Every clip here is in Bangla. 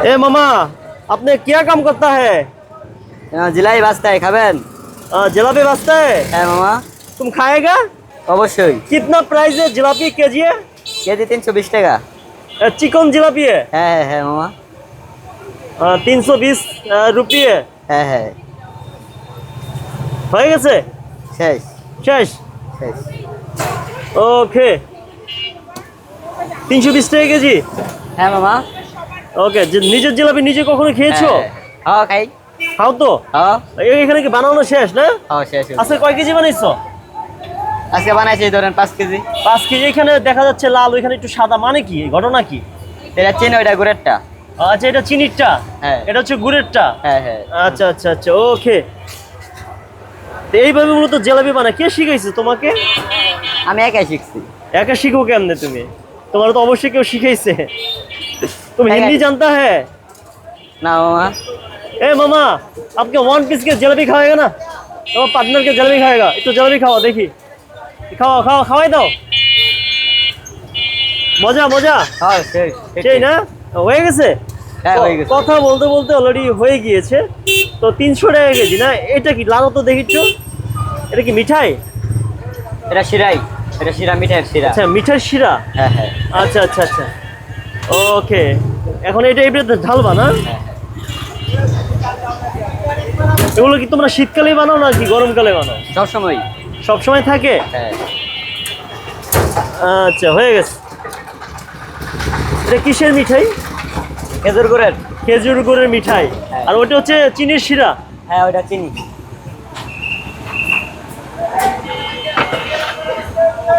ए मामा, आपने क्या काम करता है? जिलाई बाजता है, खाবেন? जलेबी बाजता है। হ্যাঁ মামা, तुम खाएगा? অবশ্যই। कितना प्राइस है जलेबी केजी है? কেজি 320 টাকা। चिकन जलेबी है হ্যাঁ হ্যাঁ হ্যাঁ মামা। 320 रुपये। হ্যাঁ হ্যাঁ, হয়ে গেছে? শেষ শেষ। শেষ। ওকে, 320 টাকা কেজি। হ্যাঁ মামা। ওকে, নিজের জিলাপি নিজে কখনো খেয়েছো? হ্যাঁ খাই। খাও তো। হ্যাঁ এখানে কি বানানো শেষ না? হ্যাঁ শেষ। আজকে কয় কেজি বানাইছো? আজকে বানাইছি ধরেন 5 কেজি। 5 কেজি। এখানে দেখা যাচ্ছে লাল, ওইখানে একটু সাদা, মানে কি ঘটনা কি? এটা চিনি, ওইটা গুড়েরটা। আচ্ছা, এটা চিনিরটা, হ্যাঁ। এটা হচ্ছে গুড়েরটা। হ্যাঁ হ্যাঁ। আচ্ছা আচ্ছা আচ্ছা, ওকে। এইভাবে মূলত জিলাপি বানায় কে শিখাইছে তোমাকে? আমি একাই শিখছি। একা শিখো কেমনে তুমি? তোমার তো অবশ্যই কেউ শিখাইছে। तुम একা- हिंदी जानता है? না মামা। ए मामा, आपके 1 पीस के जलेबी खाएगा ना? तो पार्टनर के जलेबी खाएगा। एक तो जलेबी खाओ, देखी खाओ खाओ, खावाई दाओ। মজা মজা। হ্যাঁ শেষ। সেই না? হয়ে গেছে? হ্যাঁ হয়ে গেছে। কথা বলতে বলতে অলরেডি হয়ে গিয়েছে। তো 300 টাকা কেজি না? এটা কি লানো তো দেখিচ্ছ? এটা কি মিঠাই? এটা শিরাই, এটা শিরা, মিঠাইয়ের শিরা। আচ্ছা, মিঠাই শিরা। হ্যাঁ হ্যাঁ আচ্ছা আচ্ছা আচ্ছা, ওকে। এখন এটা এবারে ঢালবা না? হ্যাঁ। এগুলো কি তোমরা শীতকালে বানাও না কি গরমকালে বানাও? সবসময়। সব সময় থাকে? হ্যাঁ। আচ্ছা, হয়ে গেছে। এটা কিসের মিঠাই? খেজুর গুড়ের। খেজুর গুড়ের মিঠাই। হ্যাঁ। আর ওটা হচ্ছে চিনির শিরা। হ্যাঁ ওইটা চিনি।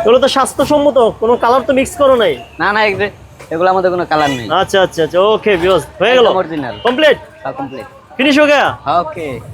এগুলো তো স্বাস্থ্যসম্মত, কোনো কালার তো মিক্স করো নাই? না না, এগুলোর মধ্যে কোনো কালার নেই। আচ্ছা আচ্ছা আচ্ছা, ওকে বিয়স, হয়ে গেল। অরিজিনাল। কমপ্লিট? কমপ্লিট। ফিনিশ হয়ে গেয়া? ওকে।